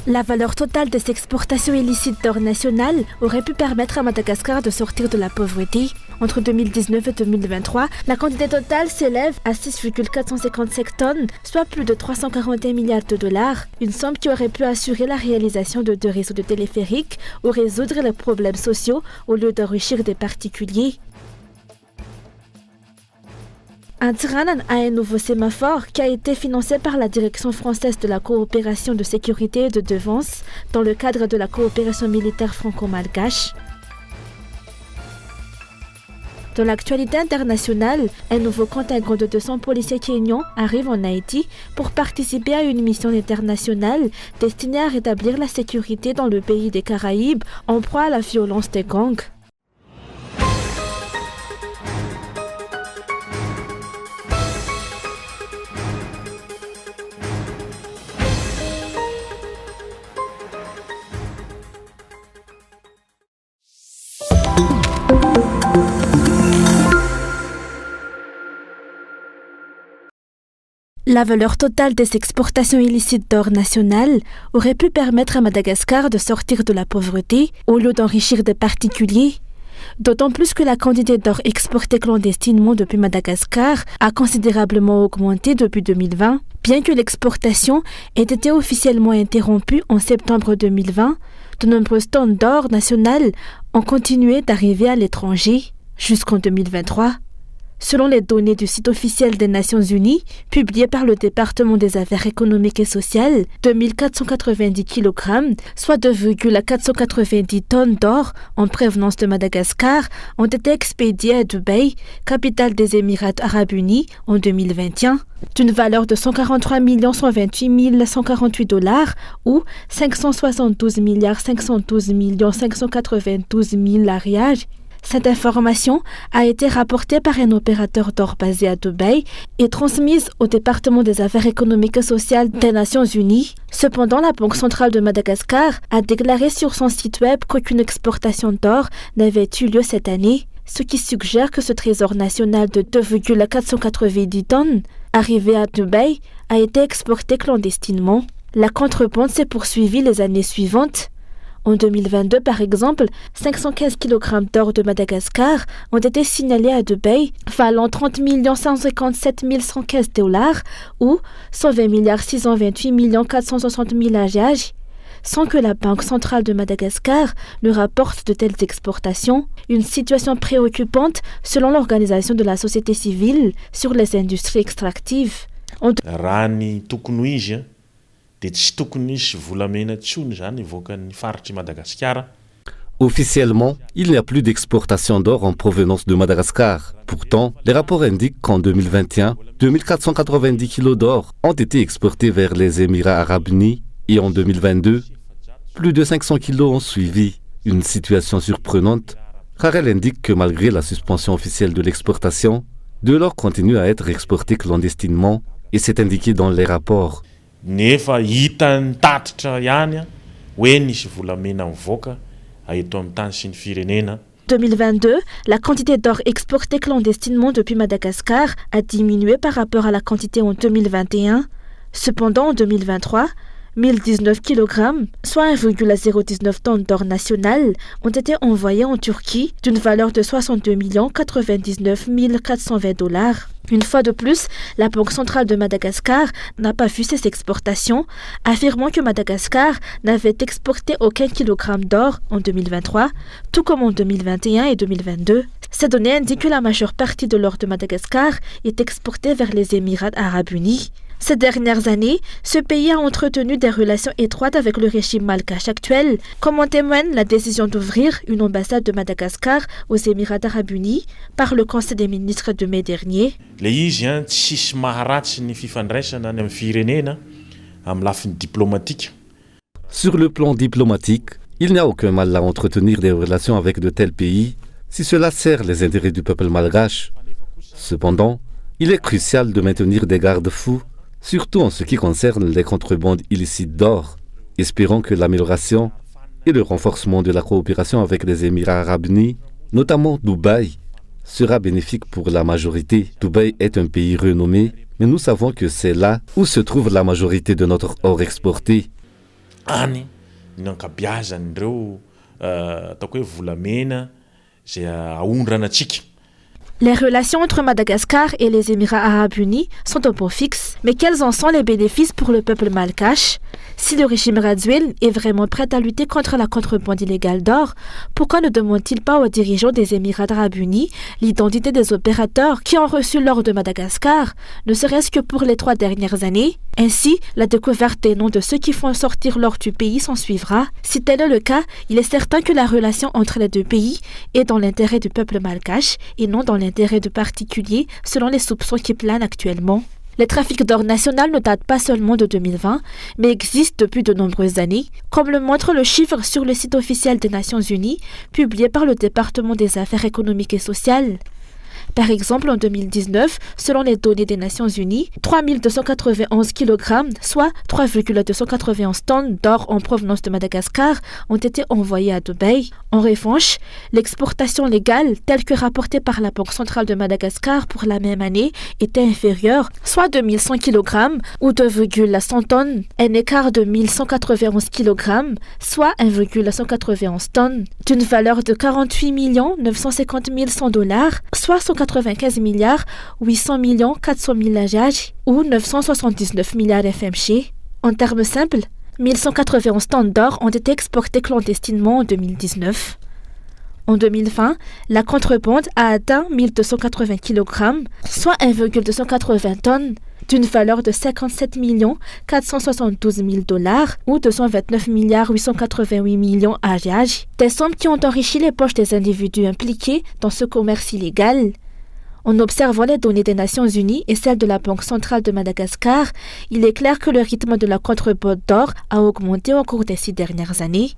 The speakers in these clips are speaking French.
La valeur totale des exportations illicites d'or national aurait pu permettre à Madagascar de sortir de la pauvreté. Entre 2019 et 2023, la quantité totale s'élève à 6,455 tonnes, soit plus de 341 milliards de dollars, une somme qui aurait pu assurer la réalisation de 2 réseaux de téléphériques ou résoudre les problèmes sociaux au lieu d'enrichir des particuliers. Antsiranan a un nouveau sémaphore qui a été financé par la Direction française de la coopération de sécurité et de défense dans le cadre de la coopération militaire franco-malgache. Dans l'actualité internationale, un nouveau contingent de 200 policiers kenyans arrive en Haïti pour participer à une mission internationale destinée à rétablir la sécurité dans le pays des Caraïbes en proie à la violence des gangs. La valeur totale des exportations illicites d'or national aurait pu permettre à Madagascar de sortir de la pauvreté au lieu d'enrichir des particuliers. D'autant plus que la quantité d'or exportée clandestinement depuis Madagascar a considérablement augmenté depuis 2020. Bien que l'exportation ait été officiellement interrompue en septembre 2020, de nombreuses tonnes d'or national ont continué d'arriver à l'étranger jusqu'en 2023. Selon les données du site officiel des Nations Unies, publiées par le département des affaires économiques et sociales, 2490 kg, soit 2,490 tonnes d'or en provenance de Madagascar, ont été expédiées à Dubaï, capitale des Émirats arabes unis, en 2021, d'une valeur de 143 128 148 dollars ou 572 512 592 000 ariages. Cette information a été rapportée par un opérateur d'or basé à Dubaï et transmise au département des affaires économiques et sociales des Nations Unies. Cependant, la Banque centrale de Madagascar a déclaré sur son site web qu'aucune exportation d'or n'avait eu lieu cette année, ce qui suggère que ce trésor national de 2,490 tonnes, arrivé à Dubaï, a été exporté clandestinement. La contrebande s'est poursuivie les années suivantes. En 2022, par exemple, 515 kg d'or de Madagascar ont été signalés à Dubaï, valant 30 157 115 dollars ou 120 628 460 000 ariages, sans que la Banque centrale de Madagascar ne rapporte de telles exportations, une situation préoccupante selon l'organisation de la société civile sur les industries extractives. Officiellement, il n'y a plus d'exportation d'or en provenance de Madagascar. Pourtant, les rapports indiquent qu'en 2021, 2490 kg d'or ont été exportés vers les Émirats arabes unis et en 2022, plus de 500 kg ont suivi. Une situation surprenante, car elle indique que malgré la suspension officielle de l'exportation, de l'or continue à être exporté clandestinement et c'est indiqué dans les rapports. 2022, la quantité d'or exportée clandestinement depuis Madagascar a diminué par rapport à la quantité en 2021. Cependant, en 2023, 1019 kg, soit 1,019 tonnes d'or national, ont été envoyés en Turquie d'une valeur de 62 99 420 dollars. Une fois de plus, la Banque centrale de Madagascar n'a pas vu ces exportations, affirmant que Madagascar n'avait exporté aucun kilogramme d'or en 2023, tout comme en 2021 et 2022. Ces données indiquent que la majeure partie de l'or de Madagascar est exportée vers les Émirats arabes unis. Ces dernières années, ce pays a entretenu des relations étroites avec le régime malgache actuel, comme en témoigne la décision d'ouvrir une ambassade de Madagascar aux Émirats arabes unis par le Conseil des ministres de mai dernier. Sur le plan diplomatique, il n'y a aucun mal à entretenir des relations avec de tels pays si cela sert les intérêts du peuple malgache. Cependant, il est crucial de maintenir des garde-fous, surtout en ce qui concerne les contrebandes illicites d'or, espérant que l'amélioration et le renforcement de la coopération avec les Émirats arabes unis, notamment Dubaï, sera bénéfique pour la majorité. Dubaï est un pays renommé, mais nous savons que c'est là où se trouve la majorité de notre or exporté. any ny ankabiazan'ireo ataoko hoe volamena zay aondrana atsika. Les relations entre Madagascar et les Émirats arabes unis sont au point fixe, mais quels en sont les bénéfices pour le peuple malgache? Si le régime Radziwiłł est vraiment prêt à lutter contre la contrebande illégale d'or, pourquoi ne demande-t-il pas aux dirigeants des Émirats arabes unis l'identité des opérateurs qui ont reçu l'or de Madagascar, ne serait-ce que pour les 3 dernières années? Ainsi, la découverte des noms de ceux qui font sortir l'or du pays s'en suivra. Si tel est le cas, il est certain que la relation entre les deux pays est dans l'intérêt du peuple malgache et non dans l'intérêt de particuliers, selon les soupçons qui planent actuellement. Les trafics d'or national ne datent pas seulement de 2020, mais existent depuis de nombreuses années, comme le montre le chiffre sur le site officiel des Nations Unies, publié par le département des Affaires économiques et sociales. Par exemple, en 2019, selon les données des Nations Unies, 3291 kg, soit 3,291 tonnes d'or en provenance de Madagascar, ont été envoyés à Dubaï. En revanche, l'exportation légale, telle que rapportée par la Banque centrale de Madagascar pour la même année, était inférieure, soit 2100 kg ou 2,100 tonnes, un écart de 1191 kg, soit 1,191 tonnes, d'une valeur de 48 950 100 $, soit 195 milliards 800 400 000 AGH ou 979 milliards FMC. En termes simples, 1191 tonnes d'or ont été exportées clandestinement en 2019. En 2020, la contrebande a atteint 1280 kg, soit 1,280 tonnes, d'une valeur de 57 472 000 $ ou 229 888 millions AGH, des sommes qui ont enrichi les poches des individus impliqués dans ce commerce illégal. En observant les données des Nations Unies et celles de la Banque centrale de Madagascar, il est clair que le rythme de la contrebande d'or a augmenté au cours des 6 dernières années.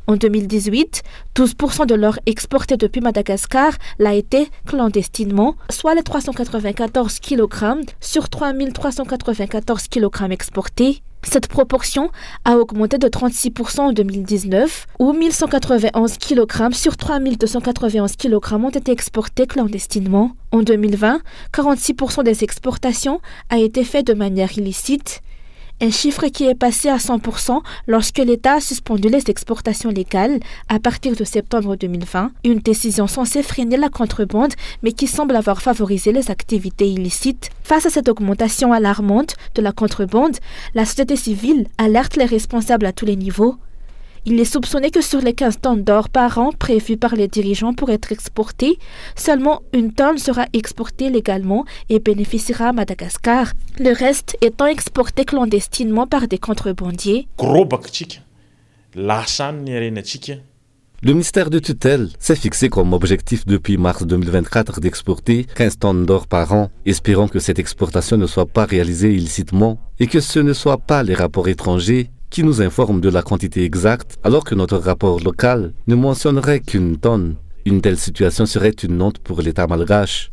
En 2018, 12% de l'or exporté depuis Madagascar l'a été clandestinement, soit les 394 kg sur 3394 kg exportés. Cette proportion a augmenté de 36% en 2019, où 1191 kg sur 3291 kg ont été exportés clandestinement. En 2020, 46% des exportations a été fait de manière illicite. Un chiffre qui est passé à 100% lorsque l'État a suspendu les exportations légales à partir de septembre 2020, une décision censée freiner la contrebande mais qui semble avoir favorisé les activités illicites. Face à cette augmentation alarmante de la contrebande, la société civile alerte les responsables à tous les niveaux. Il est soupçonné que sur les 15 tonnes d'or par an prévues par les dirigeants pour être exportées, seulement 1 tonne sera exportée légalement et bénéficiera à Madagascar, le reste étant exporté clandestinement par des contrebandiers. Le ministère de tutelle s'est fixé comme objectif depuis mars 2024 d'exporter 15 tonnes d'or par an, espérant que cette exportation ne soit pas réalisée illicitement et que ce ne soient pas les rapports étrangers qui nous informe de la quantité exacte, alors que notre rapport local ne mentionnerait qu'1 tonne. Une telle situation serait une honte pour l'État malgache.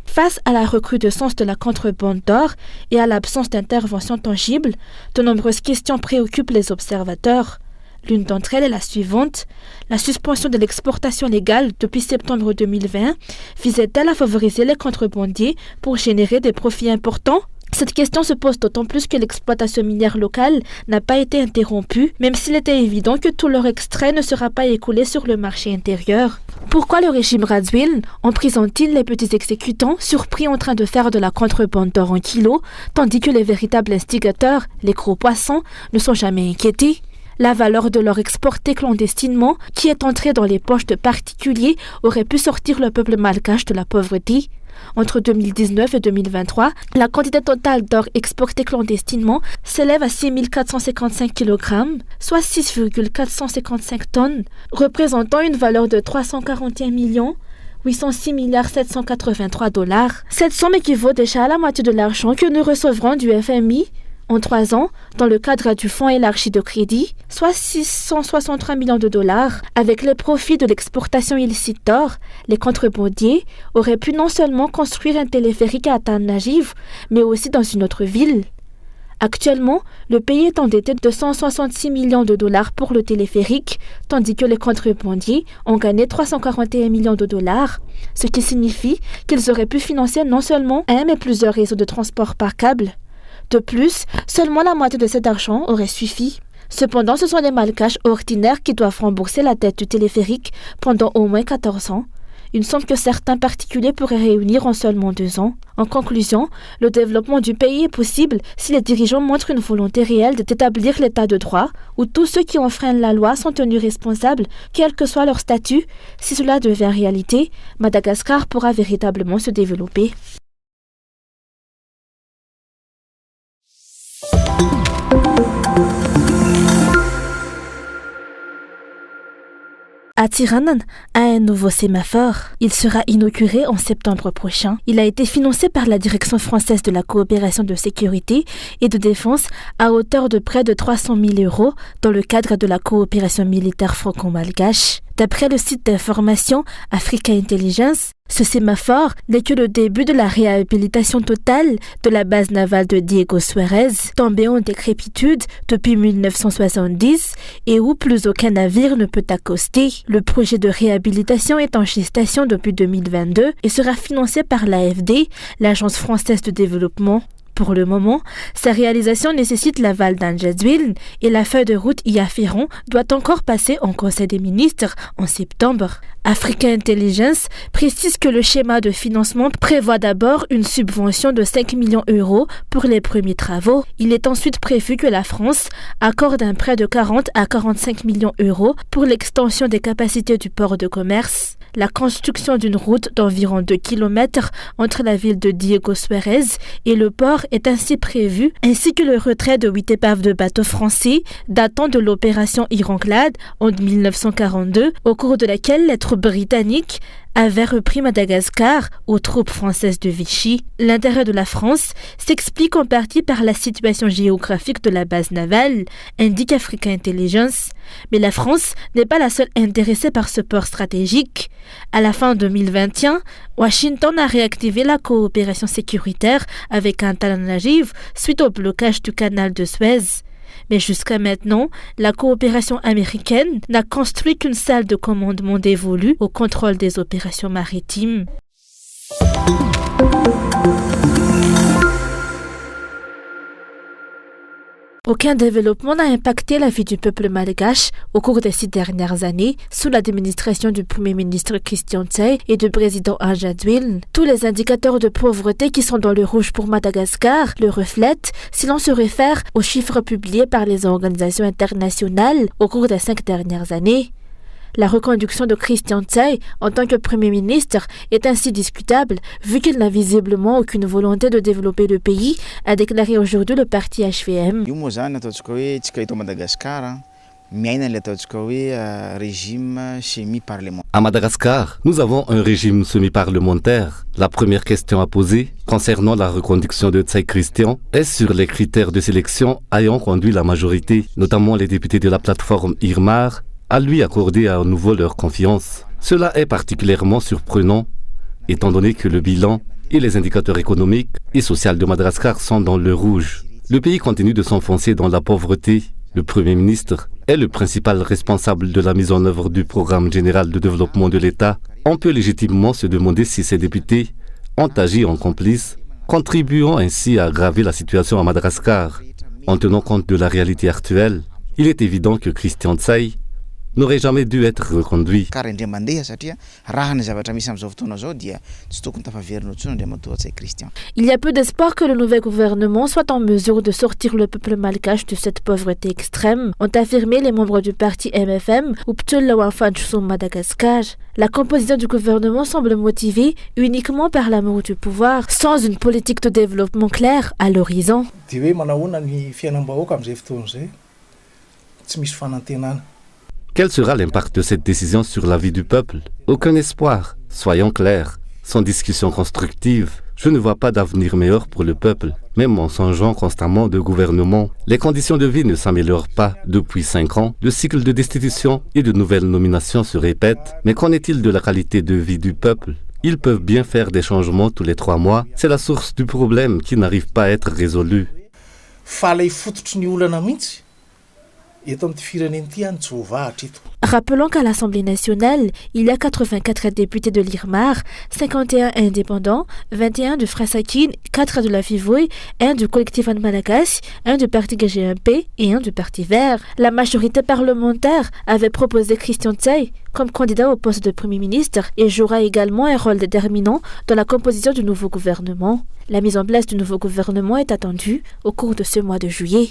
Face à la recrudescence de la contrebande d'or et à l'absence d'intervention tangible, de nombreuses questions préoccupent les observateurs. L'une d'entre elles est la suivante. La suspension de l'exportation légale depuis septembre 2020 visait-elle à favoriser les contrebandiers pour générer des profits importants? Cette question se pose d'autant plus que l'exploitation minière locale n'a pas été interrompue, même s'il était évident que tout leur extrait ne sera pas écoulé sur le marché intérieur. Pourquoi le régime Radziwiłł emprisonne-t-il les petits exécutants surpris en train de faire de la contrebande d'or en kilos, tandis que les véritables instigateurs, les gros poissons, ne sont jamais inquiétés? La valeur de l'or exporté clandestinement, qui est entrée dans les poches de particuliers, aurait pu sortir le peuple malgache de la pauvreté. Entre 2019 et 2023, la quantité totale d'or exportée clandestinement s'élève à 6 455 kg, soit 6,455 tonnes, représentant une valeur de 341 806 783 $. Cette somme équivaut déjà à la moitié de l'argent que nous recevrons du FMI en 3 ans, dans le cadre du Fonds élargi de crédit, soit 663 millions de $. Avec les profits de l'exportation illicite d'or, les contrebandiers auraient pu non seulement construire un téléphérique à Tananarive, mais aussi dans une autre ville. Actuellement, le pays est endetté de 166 millions de $ pour le téléphérique, tandis que les contrebandiers ont gagné 341 millions de $, ce qui signifie qu'ils auraient pu financer non seulement un mais plusieurs réseaux de transport par câble. De plus, seulement la moitié de cet argent aurait suffi. Cependant, ce sont les malgaches ordinaires qui doivent rembourser la dette du téléphérique pendant au moins 14 ans, une somme que certains particuliers pourraient réunir en seulement 2 ans. En conclusion, le développement du pays est possible si les dirigeants montrent une volonté réelle d'établir l'état de droit, où tous ceux qui enfreignent la loi sont tenus responsables, quel que soit leur statut. Si cela devient réalité, Madagascar pourra véritablement se développer. À Tirana a un nouveau sémaphore. Il sera inauguré en septembre prochain. Il a été financé par la Direction française de la coopération de sécurité et de défense à hauteur de près de 300 000 € dans le cadre de la coopération militaire franco-malgache. D'après le site d'information Africa Intelligence, ce sémaphore n'est que le début de la réhabilitation totale de la base navale de Diego Suarez, tombée en décrépitude depuis 1970 et où plus aucun navire ne peut accoster. Le projet de réhabilitation est en gestation depuis 2022 et sera financé par l'AFD, l'Agence française de développement. Pour le moment, sa réalisation nécessite l'aval d'un jet d'huile et la feuille de route y afférent doit encore passer en Conseil des ministres en septembre. Africa Intelligence précise que le schéma de financement prévoit d'abord une subvention de 5 millions € pour les premiers travaux. Il est ensuite prévu que la France accorde un prêt de 40 à 45 millions € pour l'extension des capacités du port de commerce. La construction d'une route d'environ 2 km entre la ville de Diego Suarez et le port est ainsi prévue, ainsi que le retrait de 8 épaves de bateaux français datant de l'opération Ironclade en 1942, au cours de laquelle les troupes britanniques avaient repris Madagascar aux troupes françaises de Vichy. L'intérêt de la France s'explique en partie par la situation géographique de la base navale, indique Africa Intelligence. Mais la France n'est pas la seule intéressée par ce port stratégique. À la fin 2021, Washington a réactivé la coopération sécuritaire avec Antananarivo suite au blocage du canal de Suez. Mais jusqu'à maintenant, la coopération américaine n'a construit qu'une salle de commandement dévolue au contrôle des opérations maritimes. Aucun développement n'a impacté la vie du peuple malgache au cours des 6 dernières années sous l'administration du Premier ministre Christian Tse et du président Ajadwin. Tous les indicateurs de pauvreté qui sont dans le rouge pour Madagascar le reflètent si l'on se réfère aux chiffres publiés par les organisations internationales au cours des 5 dernières années. La reconduction de Christian Tse en tant que Premier ministre est ainsi discutable vu qu'il n'a visiblement aucune volonté de développer le pays, a déclaré aujourd'hui le parti HVM. À Madagascar, nous avons un régime semi-parlementaire. La première question à poser concernant la reconduction de Tse Christian est sur les critères de sélection ayant conduit la majorité, notamment les députés de la plateforme Irmar, à lui accorder à nouveau leur confiance. Cela est particulièrement surprenant, étant donné que le bilan et les indicateurs économiques et sociaux de Madagascar sont dans le rouge. Le pays continue de s'enfoncer dans la pauvreté. Le Premier ministre est le principal responsable de la mise en œuvre du programme général de développement de l'État. On peut légitimement se demander si ces députés ont agi en complice, contribuant ainsi à aggraver la situation à Madagascar. En tenant compte de la réalité actuelle, il est évident que Christian Tse n'aurait jamais dû être reconduit. Il y a peu d'espoir que le nouvel gouvernement soit en mesure de sortir le peuple malgache de cette pauvreté extrême, ont affirmé les membres du parti MFM ou Ptulawanfanchusum Madagascar. La composition du gouvernement semble motivée uniquement par l'amour du pouvoir, sans une politique de développement claire à l'horizon. Quel sera l'impact de cette décision sur la vie du peuple? Aucun espoir. Soyons clairs. Sans discussion constructive, je ne vois pas d'avenir meilleur pour le peuple. Même en songeant constamment de gouvernement, les conditions de vie ne s'améliorent pas. Depuis 5 ans, le cycle de destitution et de nouvelles nominations se répète. Mais qu'en est-il de la qualité de vie du peuple? Ils peuvent bien faire des changements tous les 3 mois. C'est la source du problème qui n'arrive pas à être résolu. Rappelons qu'à l'Assemblée nationale, il y a 84 députés de l'IRMAR, 51 indépendants, 21 du Frasakine, 4 de la FIVOI, 1 du collectif An Malagasy, 1 du parti GGMP et 1 du parti Vert. La majorité parlementaire avait proposé Christian Tsay comme candidat au poste de Premier ministre et jouera également un rôle déterminant dans la composition du nouveau gouvernement. La mise en place du nouveau gouvernement est attendue au cours de ce mois de juillet.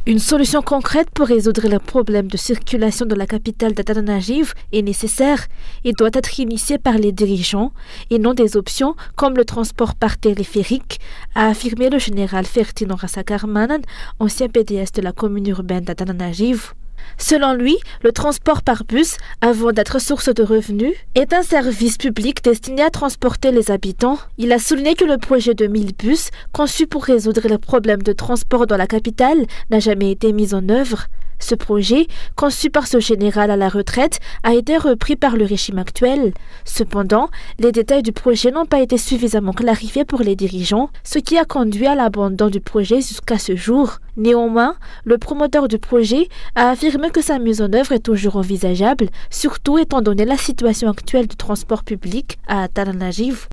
Une solution concrète pour résoudre le problème de circulation de la capitale d'Antananarivo est nécessaire et doit être initiée par les dirigeants et non des options comme le transport par téléphérique, a affirmé le général Fertino Rasakarmanan, ancien PDS de la commune urbaine d'Antananarivo. Selon lui, le transport par bus, avant d'être source de revenus, est un service public destiné à transporter les habitants. Il a souligné que le projet de 1000 bus, conçu pour résoudre les problèmes de transport dans la capitale, n'a jamais été mis en œuvre. Ce projet, conçu par ce général à la retraite, a été repris par le régime actuel. Cependant, les détails du projet n'ont pas été suffisamment clarifiés pour les dirigeants, ce qui a conduit à l'abandon du projet jusqu'à ce jour. Néanmoins, le promoteur du projet a affirmé que sa mise en œuvre est toujours envisageable, surtout étant donné la situation actuelle du transport public à Antananarivo.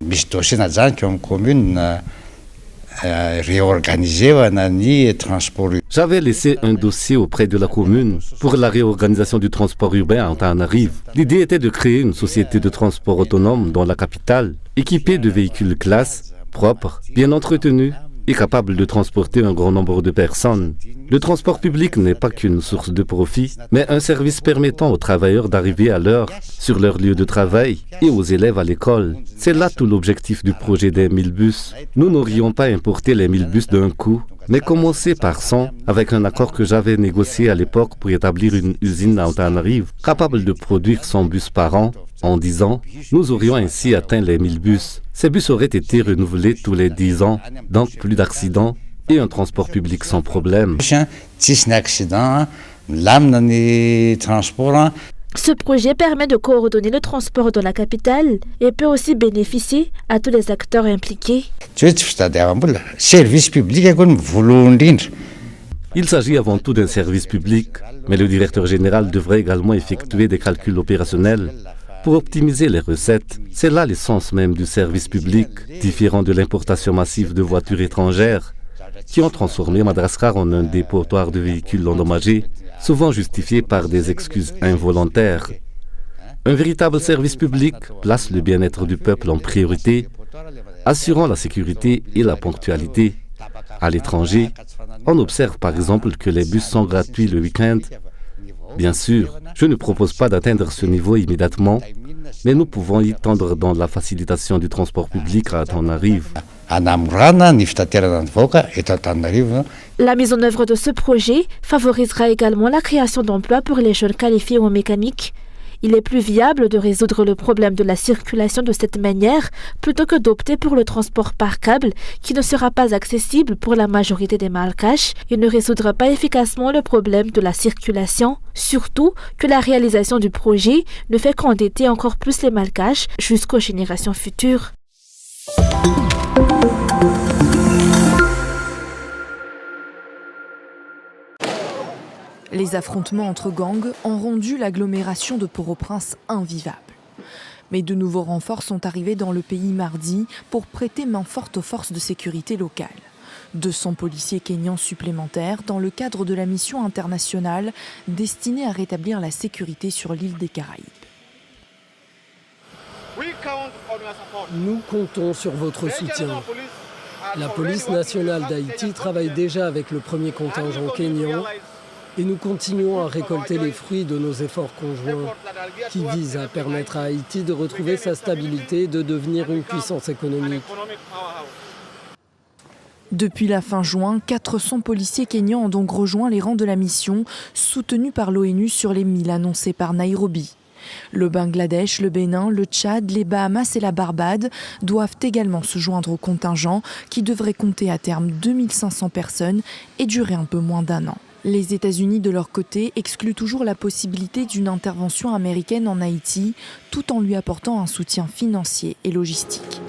J'avais laissé un dossier auprès de la commune pour la réorganisation du transport urbain à Antananarivo. L'idée était de créer une société de transport autonome dans la capitale, équipée de véhicules classe, propres, bien entretenus et capables de transporter un grand nombre de personnes. Le transport public n'est pas qu'une source de profit, mais un service permettant aux travailleurs d'arriver à l'heure sur leur lieu de travail et aux élèves à l'école. C'est là tout l'objectif du projet des 1000 bus. Nous n'aurions pas importé les 1000 bus d'un coup, mais commencer par 100 avec un accord que j'avais négocié à l'époque pour établir une usine à Antananarivo capable de produire 100 bus par an. En 10 ans, nous aurions ainsi atteint les 1000 bus. Ces bus auraient été renouvelés tous les 10 ans, donc plus d'accidents et un transport public sans problème. Ce projet permet de coordonner le transport dans la capitale et peut aussi bénéficier à tous les acteurs impliqués. Il s'agit avant tout d'un service public, mais le directeur général devrait également effectuer des calculs opérationnels pour optimiser les recettes. C'est là l'essence même du service public, différent de l'importation massive de voitures étrangères qui ont transformé Madagascar en un dépotoir de véhicules endommagés, souvent justifié par des excuses involontaires. Un véritable service public place le bien-être du peuple en priorité, assurant la sécurité et la ponctualité. À l'étranger, on observe par exemple que les bus sont gratuits le week-end. Bien sûr, je ne propose pas d'atteindre ce niveau immédiatement, mais nous pouvons y tendre dans la facilitation du transport public à Antananarivo. La mise en œuvre de ce projet favorisera également la création d'emplois pour les jeunes qualifiés en mécanique. Il est plus viable de résoudre le problème de la circulation de cette manière plutôt que d'opter pour le transport par câble qui ne sera pas accessible pour la majorité des Malgaches et ne résoudra pas efficacement le problème de la circulation. Surtout que la réalisation du projet ne fait qu'endetter encore plus les Malgaches jusqu'aux générations futures. Les affrontements entre gangs ont rendu l'agglomération de Port-au-Prince invivable. Mais de nouveaux renforts sont arrivés dans le pays mardi pour prêter main forte aux forces de sécurité locales. 200 policiers kenyans supplémentaires dans le cadre de la mission internationale destinée à rétablir la sécurité sur l'île des Caraïbes. Nous comptons sur votre soutien. La police nationale d'Haïti travaille déjà avec le premier contingent kényan et nous continuons à récolter les fruits de nos efforts conjoints qui visent à permettre à Haïti de retrouver sa stabilité et de devenir une puissance économique. Depuis la fin juin, 400 policiers kenyans ont donc rejoint les rangs de la mission, soutenus par l'ONU sur les 1000 annoncés par Nairobi. Le Bangladesh, le Bénin, le Tchad, les Bahamas et la Barbade doivent également se joindre au contingent qui devrait compter à terme 2500 personnes et durer un peu moins d'1 an. Les États-Unis, de leur côté, excluent toujours la possibilité d'une intervention américaine en Haïti, tout en lui apportant un soutien financier et logistique.